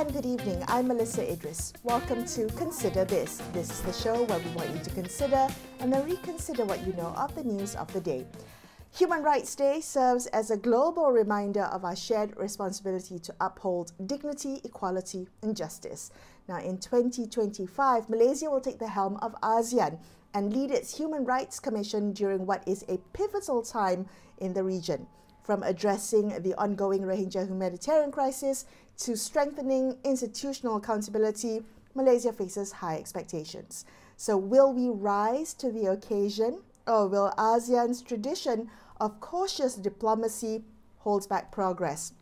and good evening. I'm Melisa Idris. Welcome to Consider This. This is the show where we want you to consider and then reconsider what you know of the news of the day. Human Rights Day serves as a global reminder of our shared responsibility to uphold dignity, equality and justice. Now in 2025, Malaysia will take the helm of ASEAN and lead its Human Rights Commission during what is a pivotal time in the region. From addressing the ongoing Rohingya humanitarian crisis to strengthening institutional accountability, Malaysia faces high expectations. So will we rise to the occasion, or will ASEAN's tradition of cautious diplomacy hold back progress?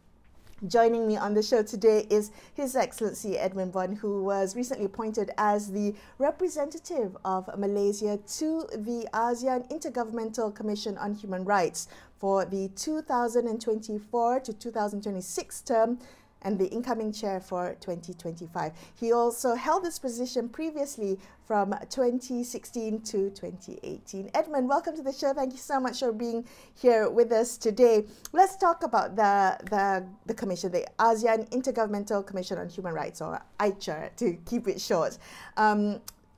Joining me on the show today is His Excellency Edmund Bon, who was recently appointed as the representative of Malaysia to the ASEAN Intergovernmental Commission on Human Rights for the 2024 to 2026 term and the incoming chair for 2025. He also held this position previously from 2016 to 2018. Edmund, welcome to the show. Thank you so much for being here with us today. Let's talk about the commission, the ASEAN Intergovernmental Commission on Human Rights, or AICHR to keep it short.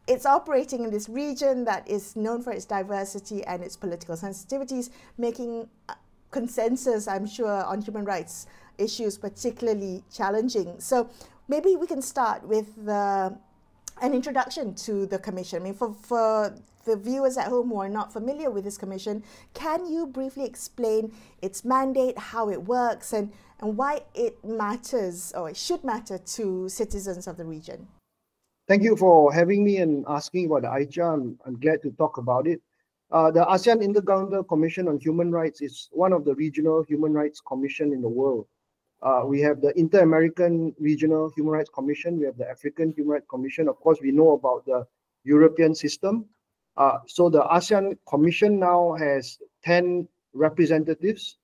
It's operating in this region that is known for its diversity and its political sensitivities, making consensus, I'm sure, on human rights issues particularly challenging. So maybe we can start with an introduction to the commission. I mean, for the viewers at home who are not familiar with this commission, can you briefly explain its mandate, how it works, and why it matters, or it should matter, to citizens of the region? Thank you for having me and asking about the AICHR. I'm glad to talk about it. The ASEAN Intergovernmental Commission on Human Rights is one of the regional human rights commission in the world. We have the Inter-American Regional Human Rights Commission. We have the African Human Rights Commission. Of course, we know about the European system. So the ASEAN Commission now has 10 representatives.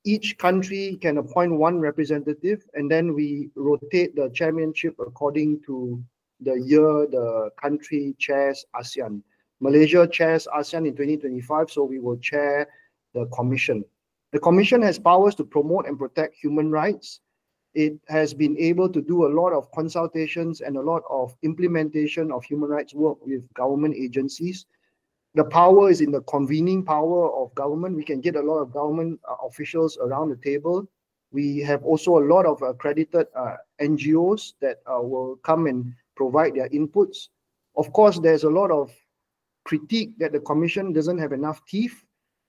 Each country can appoint one representative, and then we rotate the chairmanship according to the year the country chairs ASEAN. Malaysia chairs ASEAN in 2025, so we will chair the commission. The commission has powers to promote and protect human rights. It has been able to do a lot of consultations and a lot of implementation of human rights work with government agencies. The power is in the convening power of government. We can get a lot of government officials around the table. We have also a lot of accredited NGOs that will come and provide their inputs. Of course, there's a lot of critique that the commission doesn't have enough teeth.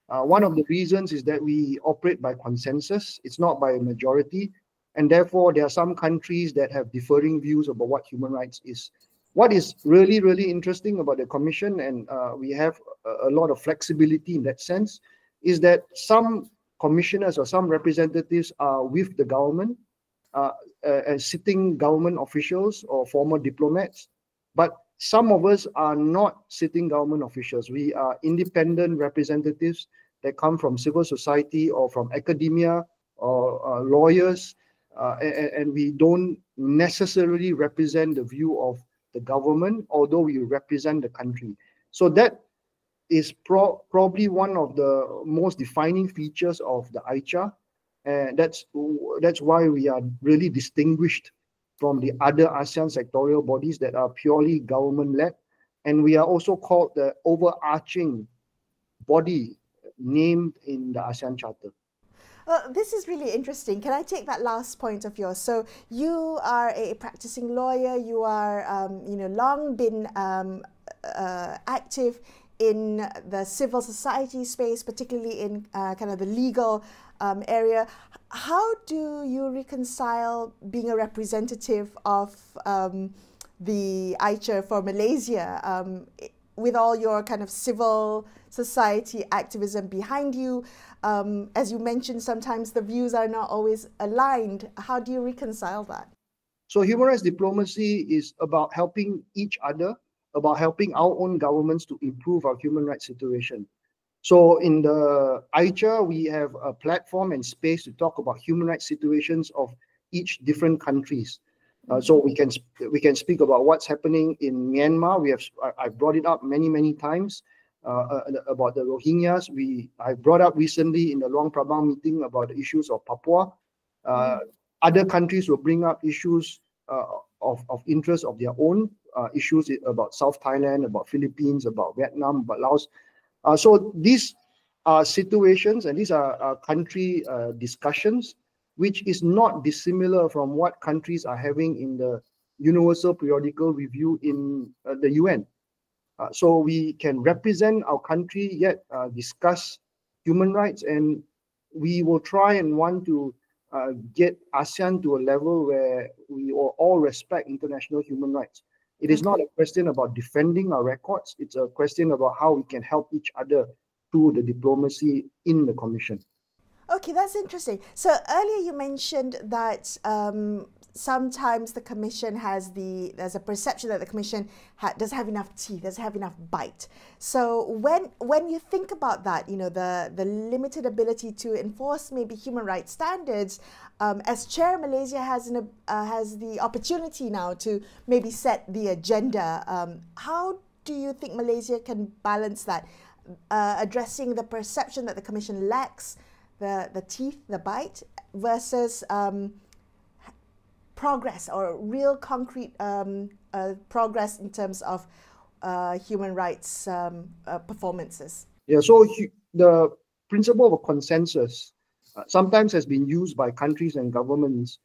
One of the reasons is that we operate by consensus. It's not by a majority. And therefore, there are some countries that have differing views about what human rights is. What is really, really interesting about the commission, and we have a lot of flexibility in that sense, is that some commissioners or some representatives are with the government, as sitting government officials or former diplomats. But some of us are not sitting government officials. We are independent representatives that come from civil society or from academia or lawyers, and we don't necessarily represent the view of the government, although we represent the country. So that is probably one of the most defining features of the AICHR, and that's why we are really distinguished from the other ASEAN sectorial bodies that are purely government-led. And we are also called the overarching body named in the ASEAN Charter. This is really interesting. Can I take that last point of yours? So you are a practicing lawyer. You are, long been active in the civil society space, particularly in kind of the legal area. How do you reconcile being a representative of the AICHR for Malaysia with all your kind of civil society activism behind you? As you mentioned, sometimes the views are not always aligned. How do you reconcile that? So human rights diplomacy is about helping each other, about helping our own governments to improve our human rights situation. So in the AICHR, we have a platform and space to talk about human rights situations of each different countries. So we can speak about what's happening in Myanmar. I've brought it up many times about the Rohingyas. I brought up recently in the Luang Prabang meeting about the issues of Papua. Other countries will bring up issues of interest of their own issues about South Thailand, about Philippines, about Vietnam, about Laos. So these are situations and these are country discussions, which is not dissimilar from what countries are having in the Universal Periodical Review in the UN. So we can represent our country, yet discuss human rights, and we will try and want to get ASEAN to a level where we all respect international human rights. It is not a question about defending our records. It's a question about how we can help each other through the diplomacy in the Commission. Okay, that's interesting. So earlier you mentioned that sometimes the Commission there's a perception that the Commission doesn't have enough teeth, doesn't have enough bite. So when you think about that, you know, the limited ability to enforce maybe human rights standards, as chair, Malaysia has the opportunity now to maybe set the agenda. How do you think Malaysia can balance that, addressing the perception that the Commission lacks the teeth, the bite, versus progress or real concrete progress in terms of human rights performances? Yeah, so the principle of a consensus sometimes has been used by countries and governments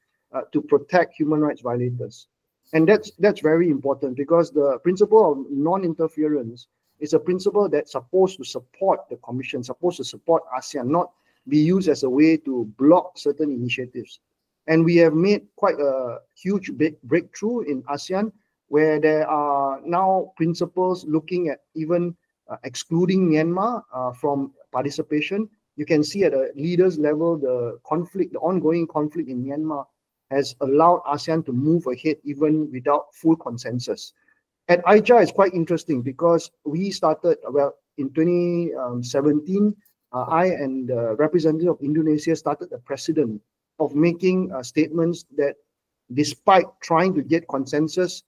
to protect human rights violators. And that's very important, because the principle of non-interference is a principle that's supposed to support the Commission, supposed to support ASEAN, not be used as a way to block certain initiatives. And we have made quite a huge breakthrough in ASEAN, where there are now principles looking at even excluding Myanmar from participation. You can see at a leaders level, the ongoing conflict in Myanmar has allowed ASEAN to move ahead even without full consensus. At AICHR, it's quite interesting because we started, in 2017, I and the representative of Indonesia started the precedent of making statements that, despite trying to get consensus,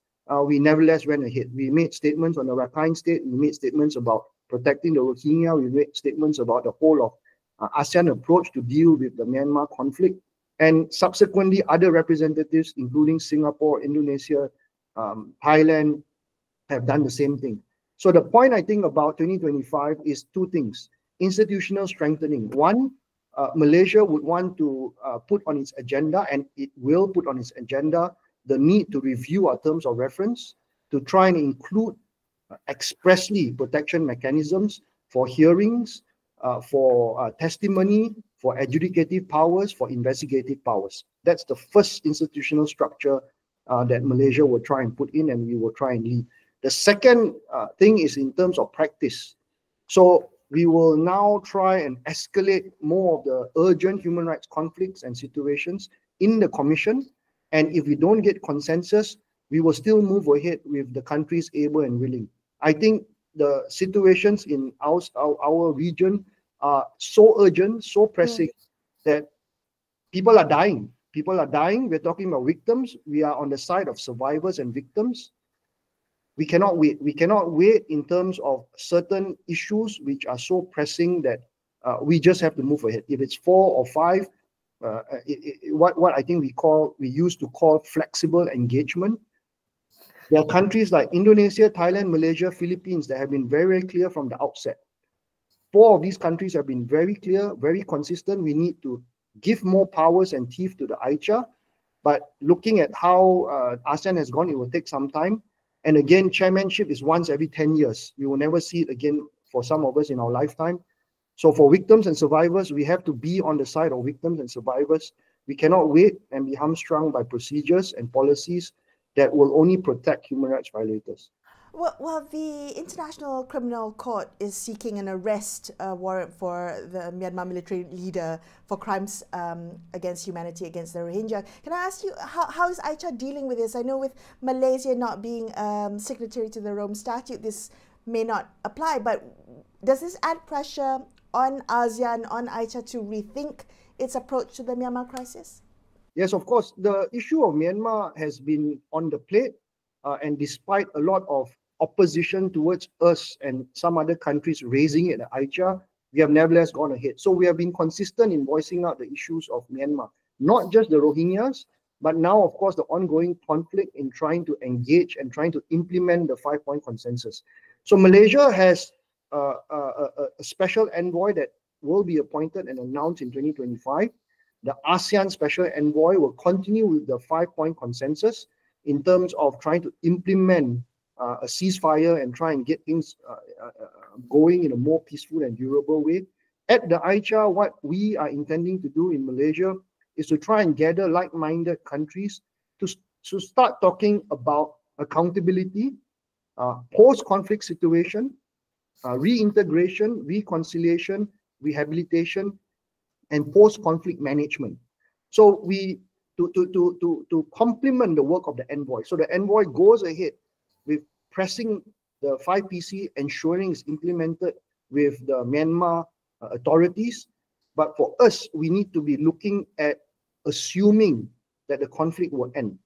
we nevertheless went ahead. We made statements on the Rakhine State, we made statements about protecting the Rohingya, we made statements about the whole of ASEAN approach to deal with the Myanmar conflict. And subsequently, other representatives, including Singapore, Indonesia, Thailand, have done the same thing. So the point, I think, about 2025 is two things. Institutional strengthening. One, Malaysia would want to put on its agenda, and it will put on its agenda, the need to review our terms of reference, to try and include expressly protection mechanisms for hearings, for testimony, for adjudicative powers, for investigative powers. That's the first institutional structure that Malaysia will try and put in, and we will try and lead. The second thing is in terms of practice. So we will now try and escalate more of the urgent human rights conflicts and situations in the Commission. And if we don't get consensus, we will still move ahead with the countries able and willing. I think the situations in our region are so urgent, so pressing, that people are dying. People are dying. We're talking about victims. We are on the side of survivors and victims. We cannot wait. We cannot wait in terms of certain issues which are so pressing that we just have to move ahead. If it's 4 or 5, what I think we used to call flexible engagement. There are countries like Indonesia, Thailand, Malaysia, Philippines that have been very, very clear from the outset. 4 of these countries have been very clear, very consistent. We need to give more powers and teeth to the AICHR. But looking at how ASEAN has gone, it will take some time. And again, chairmanship is once every 10 years. We will never see it again for some of us in our lifetime. So for victims and survivors, we have to be on the side of victims and survivors. We cannot wait and be hamstrung by procedures and policies that will only protect human rights violators. Well, the International Criminal Court is seeking an arrest warrant for the Myanmar military leader for crimes against humanity, against the Rohingya. Can I ask you, how is AICHR dealing with this? I know with Malaysia not being signatory to the Rome Statute, this may not apply, but does this add pressure on ASEAN, on AICHR to rethink its approach to the Myanmar crisis? Yes, of course. The issue of Myanmar has been on the plate, and despite a lot of opposition towards us and some other countries raising it at AICHR, we have nevertheless gone ahead. So we have been consistent in voicing out the issues of Myanmar, not just the Rohingyas, but now, of course, the ongoing conflict in trying to engage and trying to implement the 5-point consensus. So Malaysia has a special envoy that will be appointed and announced in 2025. The ASEAN special envoy will continue with the 5-point consensus in terms of trying to implement a ceasefire and try and get things going in a more peaceful and durable way. At the AICHR, what we are intending to do in Malaysia is to try and gather like-minded countries to start talking about accountability, post-conflict situation, reintegration, reconciliation, rehabilitation, and post-conflict management. So to complement the work of the envoy. So the envoy goes ahead with pressing the 5PC, ensuring it's implemented with the Myanmar authorities. But for us, we need to be looking at assuming that the conflict will end.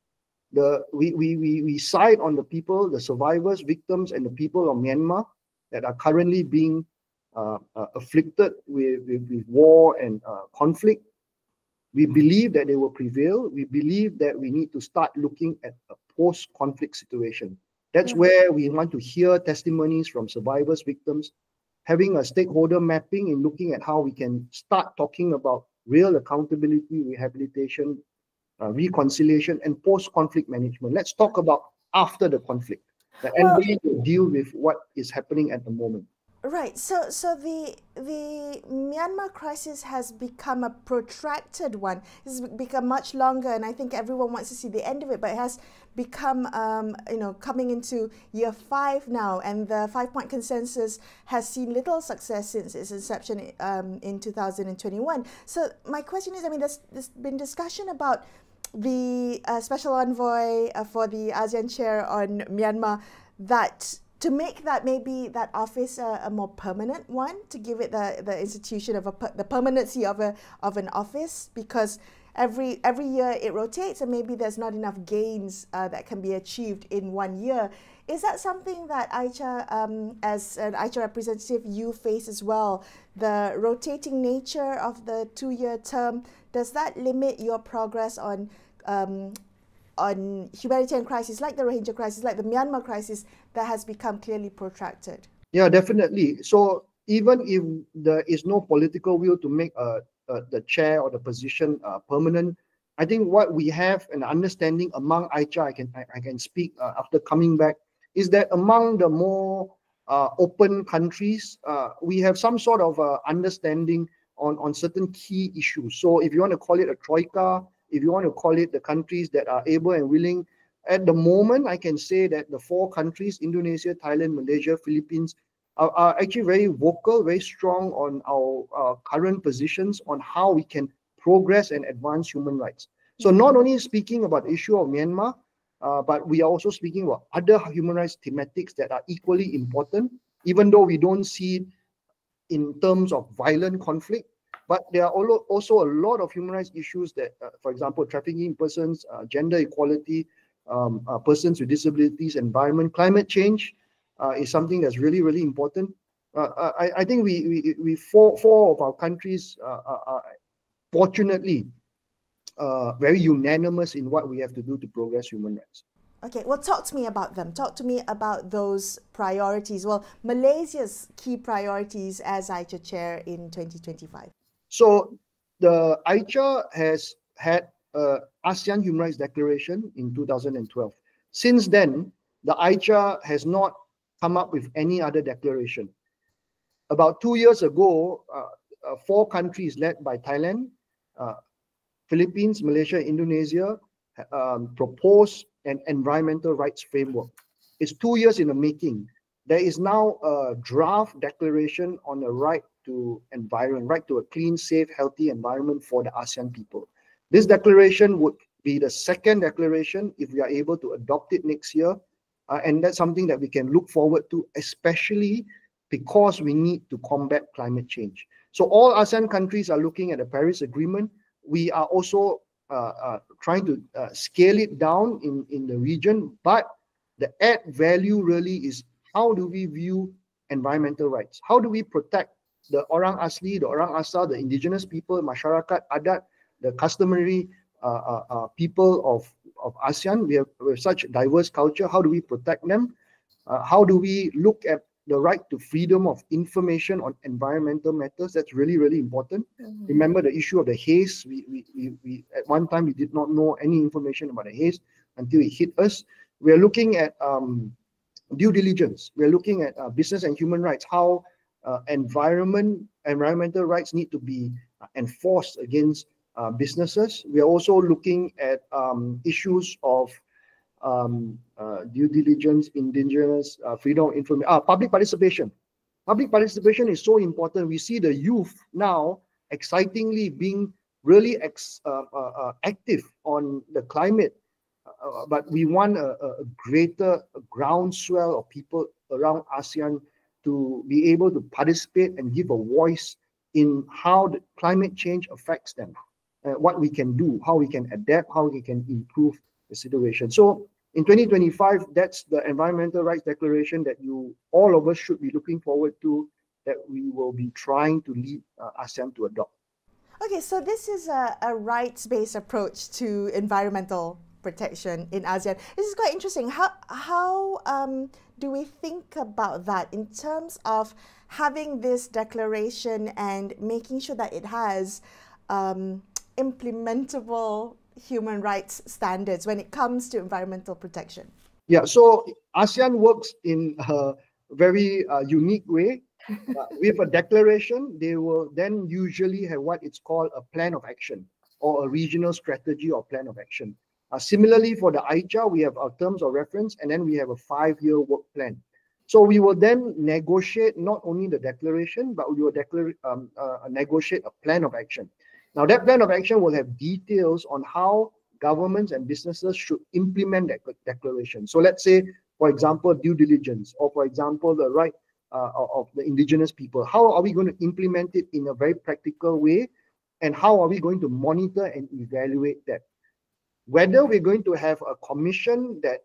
We side on the people, the survivors, victims, and the people of Myanmar that are currently being afflicted with war and conflict. We believe that they will prevail. We believe that we need to start looking at a post-conflict situation. That's where we want to hear testimonies from survivors, victims, having a stakeholder mapping and looking at how we can start talking about real accountability, rehabilitation, reconciliation, and post-conflict management. Let's talk about after the conflict. The envoy will deal with what is happening at the moment. Right. So the Myanmar crisis has become a protracted one. It's become much longer, and I think everyone wants to see the end of it. But it has become, coming into year 5 now, and the 5-point consensus has seen little success since its inception in 2021. So my question is, there's been discussion about the special envoy for the ASEAN chair on Myanmar, that to make that maybe that office a more permanent one, to give it the institution of the permanency of an office, because every year it rotates and maybe there's not enough gains that can be achieved in 1 year. Is that something that AICHR, as an AICHR representative, you face as well? The rotating nature of the 2-year term, does that limit your progress on humanitarian crises like the Rohingya crisis, like the Myanmar crisis, that has become clearly protracted? Yeah, definitely. So even if there is no political will to make the chair or the position permanent, I think what we have an understanding among AICHR, I can speak after coming back, is that among the more open countries, we have some sort of understanding on certain key issues. So if you want to call it a troika, if you want to call it the countries that are able and willing, at the moment, I can say that the 4 countries, Indonesia, Thailand, Malaysia, Philippines, are actually very vocal, very strong on our current positions on how we can progress and advance human rights. So not only speaking about the issue of Myanmar, but we are also speaking about other human rights thematics that are equally important, even though we don't see it in terms of violent conflict. But there are also a lot of human rights issues that, for example, trafficking in persons, gender equality, persons with disabilities, environment, climate change is something that's really, really important. I think we 4 of our countries are fortunately very unanimous in what we have to do to progress human rights. Okay, well, talk to me about them. Talk to me about those priorities. Well, Malaysia's key priorities as AICHR chair in 2025. So the AICHR has had an ASEAN Human Rights Declaration in 2012. Since then, the AICHR has not come up with any other declaration. About 2 years ago, 4 countries led by Thailand, Philippines, Malaysia, Indonesia proposed an environmental rights framework. It's 2 years in the making. There is now a draft declaration on the right to environment, right to a clean, safe, healthy environment for the ASEAN people. This declaration would be the second declaration if we are able to adopt it next year. And that's something that we can look forward to, especially because we need to combat climate change. So all ASEAN countries are looking at the Paris Agreement. We are also trying to scale it down in the region, but the add value really is, how do we view environmental rights? How do we protect the Orang Asli, the Orang Asal, the indigenous people, Masyarakat Adat, the customary people of ASEAN. We have such diverse culture. How do we protect them? How do we look at the right to freedom of information on environmental matters? That's really, really important. Remember the issue of the haze. We at one time we did not know any information about the haze until it hit us. We are looking at due diligence. We are looking at business and human rights. How environmental rights need to be enforced against businesses. We are also looking at issues of due diligence, indigenous freedom of information, public participation. Public participation is so important. We see the youth now excitingly being really active on the climate, but we want a greater groundswell of people around ASEAN to be able to participate and give a voice in how the climate change affects them, what we can do, how we can adapt, how we can improve the situation. So in 2025, that's the Environmental Rights Declaration that all of us should be looking forward to, that we will be trying to lead ASEAN to adopt. Okay, so this is a rights-based approach to environmental protection in ASEAN. This is quite interesting. How do we think about that in terms of having this declaration and making sure that it has implementable human rights standards when it comes to environmental protection? Yeah, so ASEAN works in a very unique way. With a declaration, they will then usually have what it's called a plan of action or a regional strategy or plan of action. Similarly, for the AICHR, we have our terms of reference, and then we have a 5-year work plan. So we will then negotiate not only the declaration, but we will negotiate a plan of action. Now, that plan of action will have details on how governments and businesses should implement that declaration. So let's say, for example, due diligence, or for example, the right of the indigenous people. How are we going to implement it in a very practical way? And how are we going to monitor and evaluate that? Whether we're going to have a commission that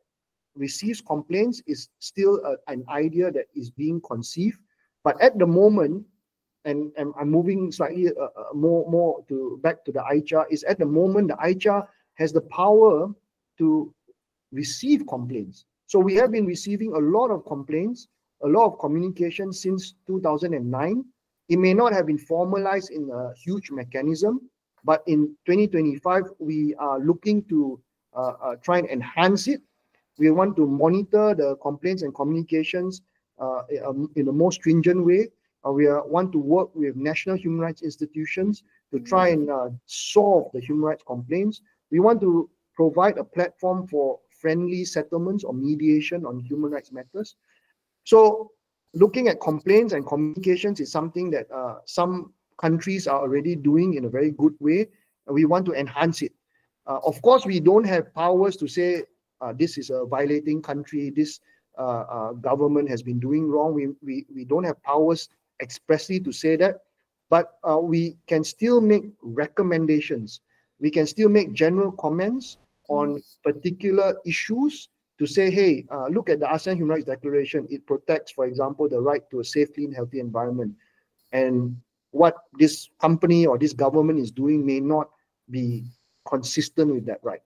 receives complaints is still an idea that is being conceived. But at the moment, and I'm moving slightly more back to the AICHR, is at the moment the AICHR has the power to receive complaints. So we have been receiving a lot of complaints, a lot of communication since 2009. It may not have been formalized in a huge mechanism, but in 2025, we are looking to try and enhance it. We want to monitor the complaints and communications in a more stringent way. We want to work with national human rights institutions to try and solve the human rights complaints. We want to provide a platform for friendly settlements or mediation on human rights matters. So looking at complaints and communications is something that some countries are already doing in a very good way, and we want to enhance it. Of course, we don't have powers to say this is a violating country, this government has been doing wrong. We don't have powers expressly to say that, but we can still make recommendations. We can still make general comments on particular issues to say, hey, look at the ASEAN Human Rights Declaration. It protects, for example, the right to a safe, clean, healthy environment. And what this company or this government is doing may not be consistent with that right.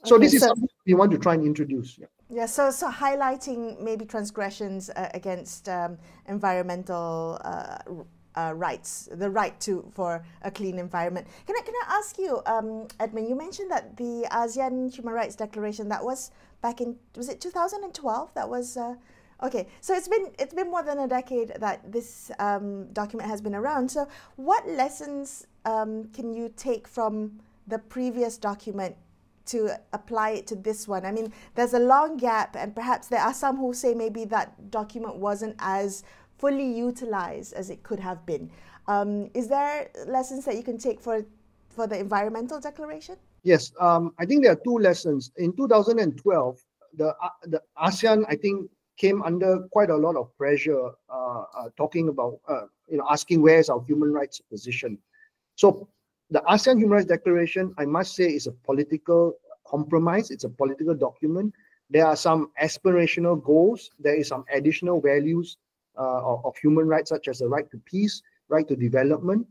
So okay, this is something we want to try and introduce. Yeah, so highlighting maybe transgressions against environmental rights, the right for a clean environment. Can I ask you, Edmund? You mentioned that the ASEAN Human Rights Declaration that was back in, was it 2012? That was okay. So it's been more than a decade that this document has been around. So what lessons can you take from the previous document to apply it to this one? I mean, there's a long gap, and perhaps there are some who say maybe that document wasn't as fully utilized as it could have been. Is there lessons that you can take for the environmental declaration? Yes, I think there are two lessons. In 2012, the ASEAN, I think, came under quite a lot of pressure, talking about, asking where is our human rights position. So the ASEAN Human Rights Declaration, I must say, is a political compromise. It's a political document. There are some aspirational goals. There is some additional values of human rights, such as the right to peace, right to development.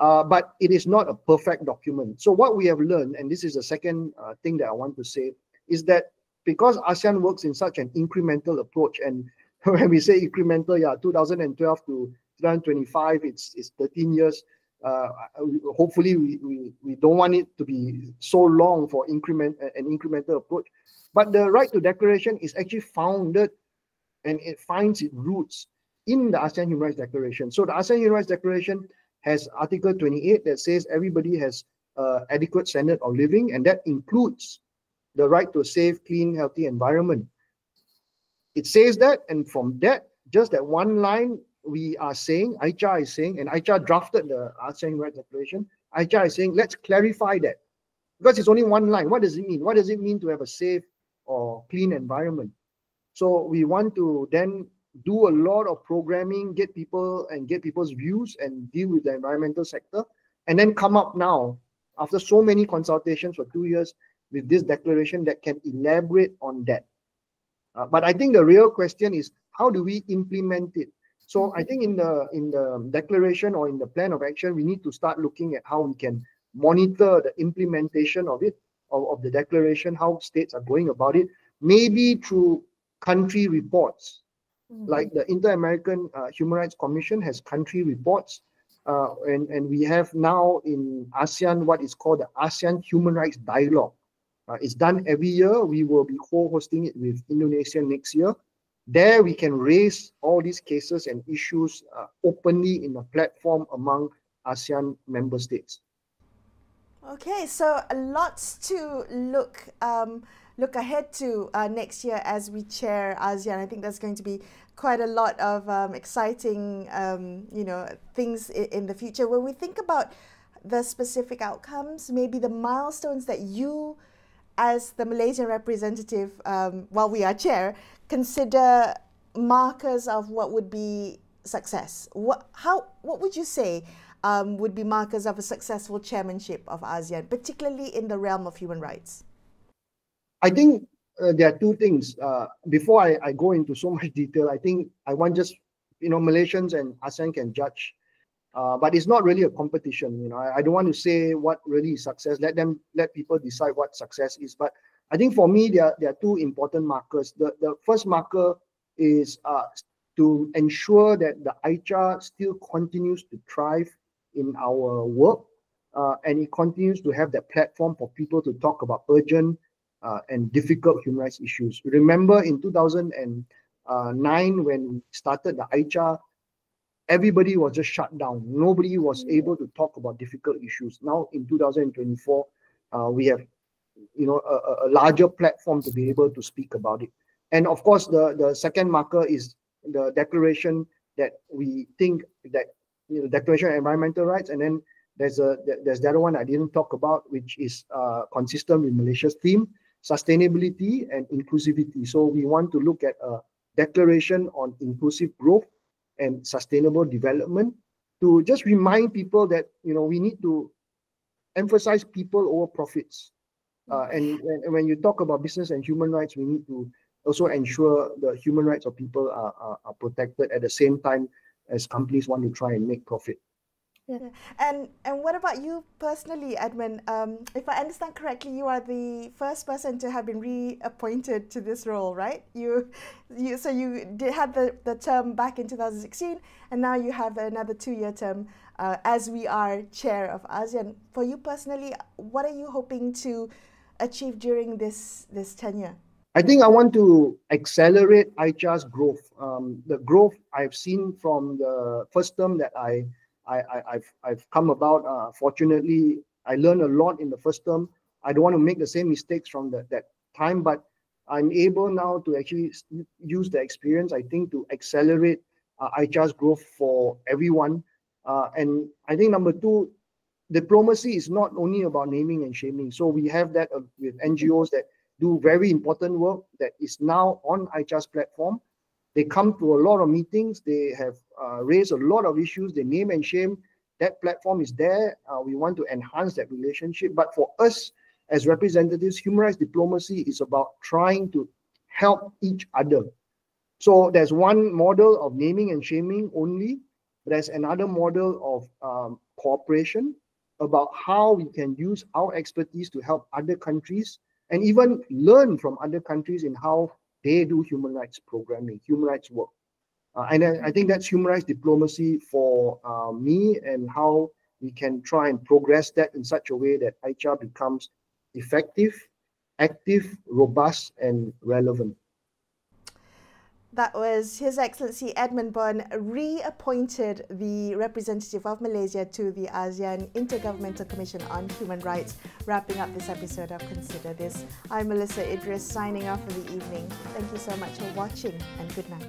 but it is not a perfect document. So what we have learned, and this is the second thing that I want to say, is that because ASEAN works in such an incremental approach, and when we say incremental, yeah, 2012 to 2025, it's 13 years. Hopefully, we don't want it to be so long for an incremental approach. But the right to declaration is actually founded, and it finds its roots in the ASEAN Human Rights Declaration. So the ASEAN Human Rights Declaration has Article 28 that says everybody has adequate standard of living, and that includes the right to a safe, clean, healthy environment. It says that, and from that, just that one line, we are saying, AICHR is saying, and AICHR drafted the ASEAN Human Rights Declaration, AICHR is saying, let's clarify that. Because it's only one line. What does it mean? What does it mean to have a safe or clean environment? So we want to then do a lot of programming, get people's views and deal with the environmental sector, and then come up now, after so many consultations for 2 years, with this declaration that can elaborate on that. But I think the real question is, how do we implement it? So I think in the declaration or in the plan of action, we need to start looking at how we can monitor the implementation of it, of the declaration, how states are going about it, maybe through country reports. Like the Inter-American Human Rights Commission has country reports, and we have now in ASEAN what is called the ASEAN Human Rights Dialogue. It's done every year. We will be co-hosting it with Indonesia next year. There we can raise all these cases and issues openly in a platform among ASEAN member states. Okay, so lots to look ahead to next year as we chair ASEAN. I think there's going to be quite a lot of exciting, things in the future. When we think about the specific outcomes, maybe the milestones that you, as the Malaysian representative, while we are chair, consider markers of what would be success. What would you say would be markers of a successful chairmanship of ASEAN, particularly in the realm of human rights? I think there are two things. Before I go into so much detail, I think I want just, Malaysians and ASEAN can judge, but it's not really a competition. I don't want to say what really is success. Let people decide what success is. But I think for me, there are two important markers. The first marker is to ensure that the AICHR still continues to thrive in our work, and it continues to have that platform for people to talk about urgent and difficult human rights issues. Remember in 2009 when we started the AICHR, everybody was just shut down. Nobody was able to talk about difficult issues. Now in 2024, we have a larger platform to be able to speak about it. And of course, the second marker is the declaration that we think that Declaration of Environmental Rights, and then there's the other one I didn't talk about, which is consistent with Malaysia's theme, sustainability and inclusivity. So we want to look at a declaration on inclusive growth and sustainable development to just remind people that we need to emphasize people over profits. And when you talk about business and human rights, we need to also ensure the human rights of people are protected at the same time as companies want to try and make profit. Yeah. And what about you personally, Edmund? If I understand correctly, you are the first person to have been reappointed to this role, right? So you had the term back in 2016, and now you have another 2-year term as we are chair of ASEAN. For you personally, what are you hoping to achieve during this tenure? I think I want to accelerate AICHR's growth. The growth I've seen from the first term that I've come about. Fortunately, I learned a lot in the first term. I don't want to make the same mistakes from that time, but I'm able now to actually use the experience, I think, to accelerate AICHR's growth for everyone. And I think number two, diplomacy is not only about naming and shaming. So we have that with NGOs that do very important work that is now on AICHR's platform. They come to a lot of meetings. They have raised a lot of issues. They name and shame. That platform is there. We want to enhance that relationship. But for us as representatives, human rights diplomacy is about trying to help each other. So there's one model of naming and shaming only. but as another model of cooperation about how we can use our expertise to help other countries and even learn from other countries in how they do human rights programming, human rights work. And I think that's human rights diplomacy for me, and how we can try and progress that in such a way that AICHR becomes effective, active, robust, and relevant. That was His Excellency Edmund Bon, reappointed the representative of Malaysia to the ASEAN Intergovernmental Commission on Human Rights, wrapping up this episode of Consider This. I'm Melisa Idris, signing off for the evening. Thank you so much for watching, and good night.